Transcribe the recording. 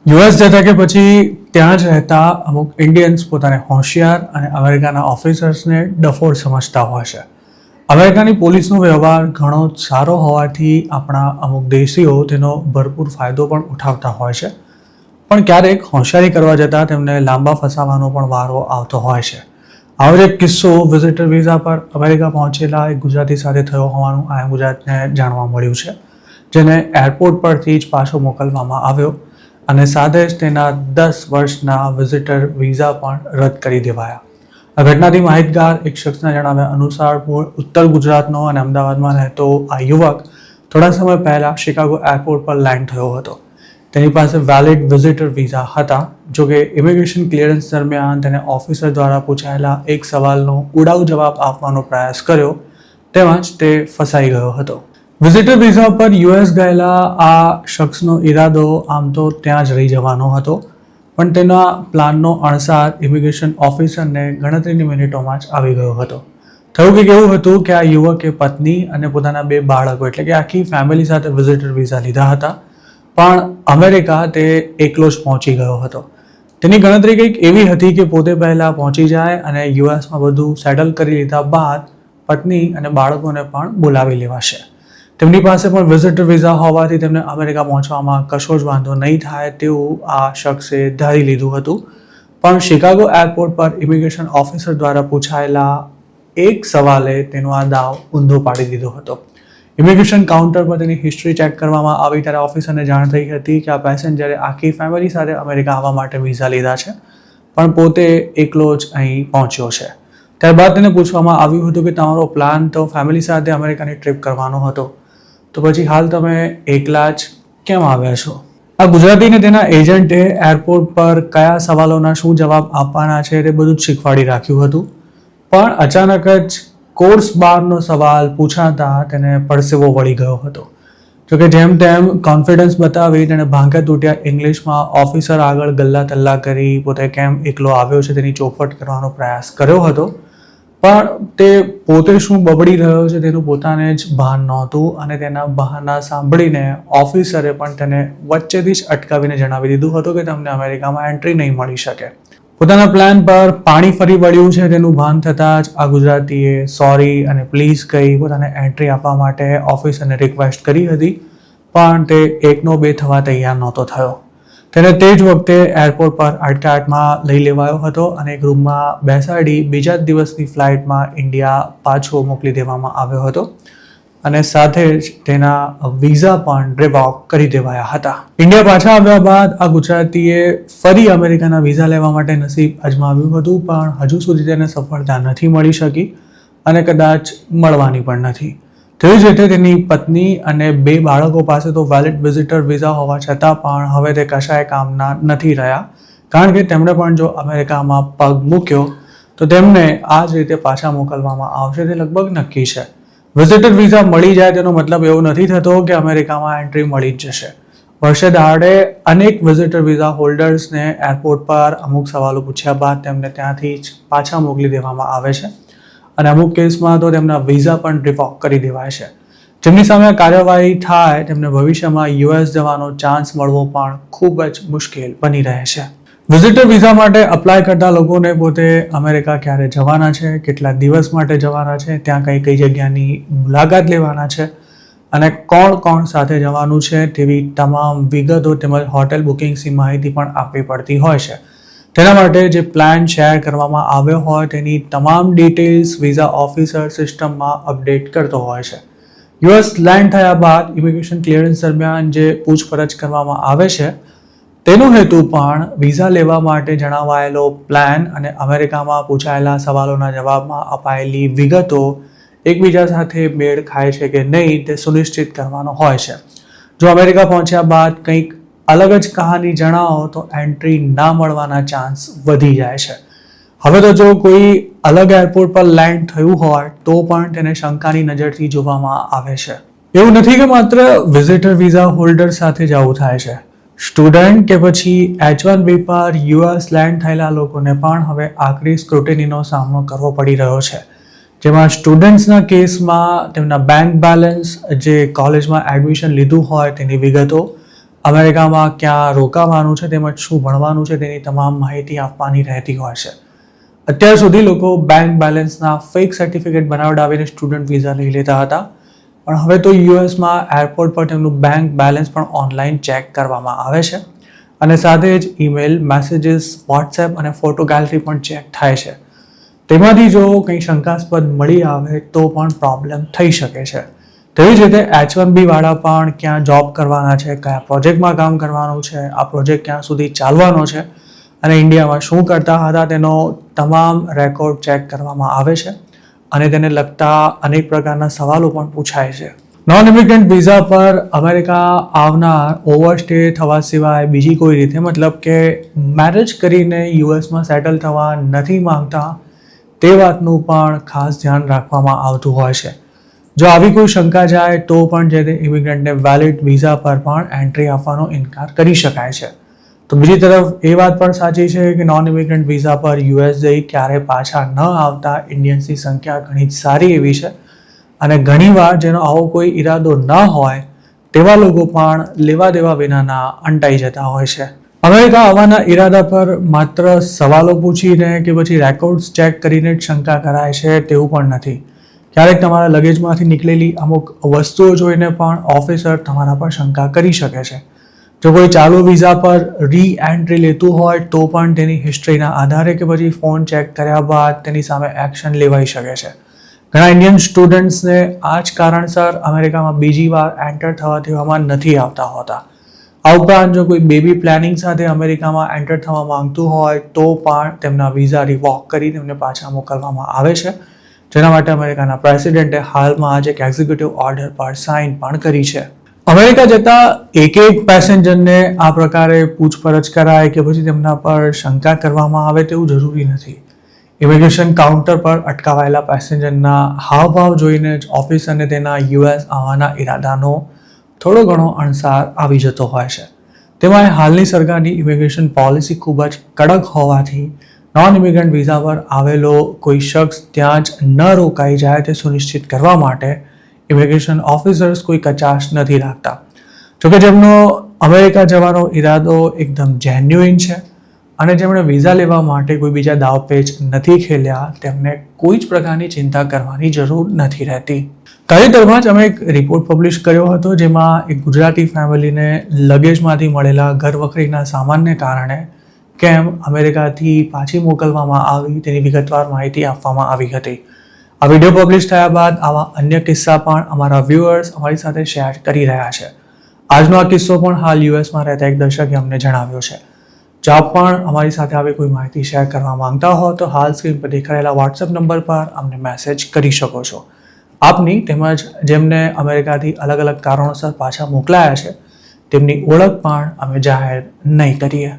US જતા કે પછી ત્યાં જ રહેતા અમુક ઇન્ડિયન્સ પોતાને હોશિયાર અને અમેરિકાના ઓફિસર્સને ડફોડ સમજતા હોય છે. અમેરિકાની પોલીસનો વ્યવહાર ઘણો સારો હોવાથી આપણા અમુક દેશીઓ તેનો ભરપૂર ફાયદો પણ ઉઠાવતા હોય છે, પણ ક્યારેક હોશિયારી કરવા જતાં તેમને લાંબા ફસાવાનો પણ વારો આવતો હોય છે. આવો જ એક કિસ્સો વિઝિટર વિઝા પર અમેરિકા પહોંચેલા એક ગુજરાતી સાથે થયો હોવાનું આ ગુજરાતને જાણવા મળ્યું છે, જેને એરપોર્ટ પરથી જ પાછો મોકલવામાં આવ્યો અને સાથે જ તેના 10 વર્ષના વિઝિટર વિઝા પણ રદ કરી દેવાયા. આ ઘટનાથી માહિતગાર એક શખ્સના જણાવ્યા અનુસાર મૂળ ઉત્તર ગુજરાતનો અને અમદાવાદમાં રહેતો આ યુવક થોડા સમય પહેલાં શિકાગો એરપોર્ટ પર લેન્ડ થયો હતો. તેની પાસે વેલિડ વિઝિટર વિઝા હતા. જોકે ઇમિગ્રેશન ક્લિયરન્સ દરમિયાન તેને ઓફિસર દ્વારા પૂછાયેલા એક સવાલનો ઉડાઉ જવાબ આપવાનો પ્રયાસ કર્યો, તેમજ તે ફસાઈ ગયો હતો. વિઝિટર વિઝા પર યુએસ ગયેલા આ શખ્સનો ઈરાદો આમ તો ત્યાં જ રહી જવાનો હતો, પણ તેના પ્લાનનો અણસાર ઇમિગ્રેશન ઓફિસરને ગણતરીની મિનિટોમાં જ આવી ગયો હતો. થયું કે કેવું હતું કે આ યુવકે પત્ની અને પોતાના 2 બાળકો એટલે કે આખી ફેમિલી સાથે વિઝિટર વિઝા લીધા હતા, પણ અમેરિકા તે એકલો જ પહોંચી ગયો હતો. તેની ગણતરી કંઈક એવી હતી કે પોતે પહેલાં પહોંચી જાય અને યુએસમાં બધું સેટલ કરી લીધા બાદ પત્ની અને બાળકોને પણ બોલાવી લેવાશે. તેમની પાસે પણ વિઝિટર વિઝા હોવાથી તેમને અમેરિકા પહોંચવામાં કશો જ વાંધો નહીં થાય તેવું આ શખ્સે ધારી લીધું હતું. પણ શિકાગો એરપોર્ટ પર ઇમિગ્રેશન ઓફિસર દ્વારા પૂછાયેલા એક સવાલે તેનો આ દાવ ઊંધો પાડી દીધો હતો. ઇમિગ્રેશન કાઉન્ટર પર તેની હિસ્ટ્રી ચેક કરવામાં આવી ત્યારે ઓફિસરને જાણ થઈ હતી કે આ પેસેન્જરે આખી ફેમિલી સાથે અમેરિકા આવવા માટે વિઝા લીધા છે, પણ પોતે એકલો જ અહીં પહોંચ્યો છે. ત્યારબાદ તેને પૂછવામાં આવ્યું હતું કે તમારો પ્લાન તો ફેમિલી સાથે અમેરિકાની ટ્રીપ કરવાનો હતો, તો પછી હાલ તમે એકલા જ કેમ આવ્યા છો? આ ગુજરાતીને તેના એજન્ટે એરપોર્ટ પર કયા સવાલોના શું જવાબ આપવાના છે તે બધું જ શીખવાડી રાખ્યું હતું, પણ અચાનક જ કોર્સ 12નો સવાલ પૂછાતા તેને પરસેવો વળી ગયો હતો. જોકે જેમ તેમ કોન્ફિડન્સ બતાવી તેને ભાંગે તૂટ્યા ઇંગ્લિશમાં ઓફિસર આગળ ગલ્લા તલ્લા કરી પોતે કેમ એકલો આવ્યો છે તેની ચોખવટ કરવાનો પ્રયાસ કર્યો હતો, પણ તે પોતે શું બબડી રહ્યો છે તેનું પોતાને જ ભાન નહોતું અને તેના બહાના સાંભળીને ઓફિસરે પણ તેને વચ્ચેથી જ અટકાવીને જણાવી દીધું હતું કે તમને અમેરિકામાં એન્ટ્રી નહીં મળી શકે. પોતાના પ્લાન પર પાણી ફરી વળ્યું છે તેનું ભાન થતાં જ આ ગુજરાતીએ સોરી અને પ્લીઝ કહી પોતાને એન્ટ્રી આપવા માટે ઓફિસરને રિક્વેસ્ટ કરી હતી, પણ તે 1-2 થવા તૈયાર નહોતો થયો. તેને તે જ વખતે એરપોર્ટ પર અટકાયતમાં લઈ લેવાયો હતો અને એક રૂમમાં બેસાડી બીજા જ દિવસની ફ્લાઇટમાં ઇન્ડિયા પાછો મોકલી દેવામાં આવ્યો હતો અને સાથે જ તેના વિઝા પણ રિવોક કરી દેવાયા હતા. ઇન્ડિયા પાછા આવ્યા બાદ આ ગુજરાતીએ ફરી અમેરિકાના વિઝા લેવા માટે નસીબ અજમાવ્યું હતું, પણ હજુ સુધી તેને સફળતા નથી મળી શકી અને કદાચ મળવાની પણ નથી. તેવી જ રીતે તેની પત્ની અને 2 બાળકો પાસે તો વેલિડ વિઝિટર વિઝા હોવા છતાં પણ હવે તે કશાય કામના નથી રહ્યા, કારણ કે તેમણે પણ જો અમેરિકામાં પગ મૂક્યો તો તેમને આ જ રીતે પાછા મોકલવામાં આવશે તે લગભગ નક્કી છે. વિઝિટર વિઝા મળી જાય તેનો મતલબ એવો નથી થતો કે અમેરિકામાં એન્ટ્રી મળી જ જશે. વર્ષે દહાડે અનેક વિઝિટર વિઝા હોલ્ડર્સને એરપોર્ટ પર અમુક સવાલો પૂછ્યા બાદ તેમને ત્યાંથી જ પાછા મોકલી દેવામાં આવે છે અને અમુક કેસમાં તો તેમના વિઝા પણ રિવોક કરી દેવાય છે. જેમની સામે કાર્યવાહી થાય તેમને ભવિષ્યમાં યુએસ જવાનો ચાન્સ મળવો પણ ખૂબ જ મુશ્કેલ બની રહે છે. વિઝિટર વિઝા માટે અપ્લાય કરતા લોકોને પોતે અમેરિકા ક્યારે જવાના છે, કેટલા દિવસ માટે જવાના છે, ત્યાં કઈ જગ્યાની મુલાકાત લેવાના છે અને કોણ સાથે જવાનું છે તેવી તમામ વિગતો તેમજ હોટેલ બુકિંગ્સની માહિતી પણ આપવી પડતી હોય છે. તેના માટે જે પ્લાન શેર કરવામાં આવ્યો હોય તેની તમામ ડિટેલ્સ વિઝા ઓફિસર સિસ્ટમમાં અપડેટ કરતો હોય છે. યુએસ લેન્ડ થયા બાદ ઇમિગ્રેશન ક્લિયરન્સ દરમિયાન જે પૂછપરછ કરવામાં આવે છે તેનો હેતુ પણ વિઝા લેવા માટે જણાવાયેલો પ્લાન અને અમેરિકામાં પૂછાયેલા સવાલોના જવાબમાં અપાયેલી વિગતો એકબીજા સાથે મેળ ખાય છે કે નહીં તે સુનિશ્ચિત કરવાનો હોય છે. જો અમેરિકા પહોંચ્યા બાદ કંઈક અલગ જ કહાની જણાવો તો એન્ટ્રી ના મળવાના ચાન્સ વધી જાય છે. હવે તો જો કોઈ અલગ એરપોર્ટ પર લેન્ડ થયું હોય તો પણ તેને શંકાની નજરથી જોવામાં આવે છે. એવું નથી કે માત્ર વિઝિટર વિઝા હોલ્ડર સાથે જ આવું થાય છે. સ્ટુડન્ટ કે પછી H1B પર યુએસ લેન્ડ થયેલા લોકોને પણ હવે આકરી સ્ક્રુટિનીનો સામનો કરવો પડી રહ્યો છે, જેમાં સ્ટુડન્ટ્સના કેસમાં તેમના બેંક બેલેન્સ, જે કોલેજમાં એડમિશન લીધું હોય તેની વિગતો અમેરિકામાં ક્યાં રોકાવાનું છે તેમજ શું ભણવાનું છે તેની તમામ માહિતી આપવાની રહેતી હોય છે. અત્યાર સુધી લોકો બેંક બેલેન્સના ફેક સર્ટિફિકેટ બનાવડાવીને સ્ટુડન્ટ વિઝા લઈ લેતા હતા, પણ હવે તો યુએસમાં એરપોર્ટ પર તેમનું બેંક બેલેન્સ પણ ઓનલાઈન ચેક કરવામાં આવે છે અને સાથે જ ઈમેલ, મેસેજીસ, વોટ્સએપ અને ફોટો ગેલેરી પણ ચેક થાય છે. તેમાંથી જો કંઈ શંકાસ્પદ મળી આવે તો પણ પ્રોબ્લેમ થઈ શકે છે. તેવી જ રીતે H1B વાળા પણ ક્યાં જોબ કરવાના છે, કયા પ્રોજેક્ટમાં કામ કરવાનું છે, આ પ્રોજેક્ટ ક્યાં સુધી ચાલવાનો છે અને ઇન્ડિયામાં શું કરતા હતા તેનો તમામ રેકોર્ડ ચેક કરવામાં આવે છે અને તેને લગતા અનેક પ્રકારના સવાલો પણ પૂછાય છે. નોન ઇમિગ્રન્ટ વિઝા પર અમેરિકા આવનાર ઓવરસ્ટે થવા સિવાય બીજી કોઈ રીતે, મતલબ કે મેરેજ કરીને યુએસમાં સેટલ થવા નથી માંગતા તે વાતનું પણ ખાસ ધ્યાન રાખવામાં આવતું હોય છે. જો આવી કોઈ શંકા જાય તો પણ જે તે ઇમિગ્રન્ટને વેલિડ વિઝા પર પણ એન્ટ્રી આપવાનો ઇનકાર કરી શકાય છે. તો બીજી તરફ એ વાત પણ સાચી છે કે નોન ઇમિગ્રન્ટ વિઝા પર યુએસ જઈ ક્યારે પાછા ન આવતા ઇન્ડિયન્સની સંખ્યા ઘણી જ સારી એવી છે અને ઘણીવાર જેનો આવો કોઈ ઈરાદો ન હોય તેવા લોકો પણ લેવા દેવા વિનાના અંટાઈ જતા હોય છે. અમેરિકા આવવાના ઈરાદા પર માત્ર સવાલો પૂછીને કે પછી રેકોર્ડ્સ ચેક કરીને જ શંકા કરાય છે તેવું પણ નથી. ક્યારેક તમારા લગેજમાંથી નીકળેલી અમુક વસ્તુઓ જોઈને પણ ઓફિસર તમારા પર શંકા કરી શકે છે. જો કોઈ ચાલુ વિઝા પર રી એન્ટ્રી લેતું હોય તો પણ તેની હિસ્ટ્રીના આધારે કે પછી ફોન ચેક કર્યા બાદ તેની સામે એક્શન લેવાઈ શકે છે. ઘણા ઇન્ડિયન સ્ટુડન્ટ્સને આ જ કારણસર અમેરિકામાં બીજી વાર એન્ટર થવા દેવામાં નથી આવતા હોતા. આ ઉપરાંત જો કોઈ બેબી પ્લાનિંગ સાથે અમેરિકામાં એન્ટર થવા માંગતું હોય તો પણ તેમના વિઝા રિવોક કરી તેમને પાછા મોકલવામાં આવે છે, જેના માટે અમેરિકાના પ્રેસિડેન્ટે હાલમાં આજે એક એક્ઝિક્યુટિવ ઓર્ડર પર સાઇન પણ કરી છે. અમેરિકા જતા એક પેસેન્જરને આ પ્રકારે પૂછપરછ કરાય કે પછી તેમના પર શંકા કરવામાં આવે તેવું જરૂરી નથી. ઇમિગ્રેશન કાઉન્ટર પર અટકાવાયેલા પેસેન્જરના હાવભાવ જોઈને જ ઓફિસરને તેના યુએસ આવવાના ઈરાદાનો થોડો ઘણો અણસાર આવી જતો હોય છે. તેમાં હાલની સરકારની ઇમિગ્રેશન પોલિસી ખૂબ જ કડક હોવાથી નોન ઇમિગ્રન્ટ વિઝા પર આવેલો કોઈ શખ્સ ત્યાં જ ન રોકાઈ જાય તે સુનિશ્ચિત કરવા માટે ઇમિગ્રેશન ઓફિસર્સ કોઈ કચાશ નથી રાખતા. જોકે જેમનો અમેરિકા જવાનો ઈરાદો એકદમ જેન્યુઇન છે અને જેમણે વિઝા લેવા માટે કોઈ બીજા દાવપેચ નથી ખેલ્યા તેમને કોઈ જ પ્રકારની ચિંતા કરવાની જરૂર નથી રહેતી. તાજેતરમાં જ અમે એક રિપોર્ટ પબ્લિશ કર્યો હતો જેમાં એક ગુજરાતી ફેમિલીને લગેજમાંથી મળેલા ઘરવખરીના સામાનને કારણે કેમ અમેરિકાથી પાછી મોકલવામાં આવી તેની વિગતવાર માહિતી આપવામાં આવી હતી. આ વિડીયો પબ્લિશ થયા બાદ આવા અન્ય કિસ્સા પણ અમારા વ્યુઅર્સ અમારી સાથે શેર કરી રહ્યા છે. આજનો આ કિસ્સો પણ હાલ યુએસમાં રહેતા એક દર્શકે અમને જણાવ્યો છે. જો આપ પણ અમારી સાથે આવી કોઈ માહિતી શેર કરવા માંગતા હો તો હાલ સ્ક્રીન પર દેખાયેલા વોટ્સએપ નંબર પર અમને મેસેજ કરી શકો છો. આપની તેમજ જેમને અમેરિકાથી અલગ અલગ કારણોસર પાછા મોકલાયા છે તેમની ઓળખ પણ અમે જાહેર નહીં કરીએ.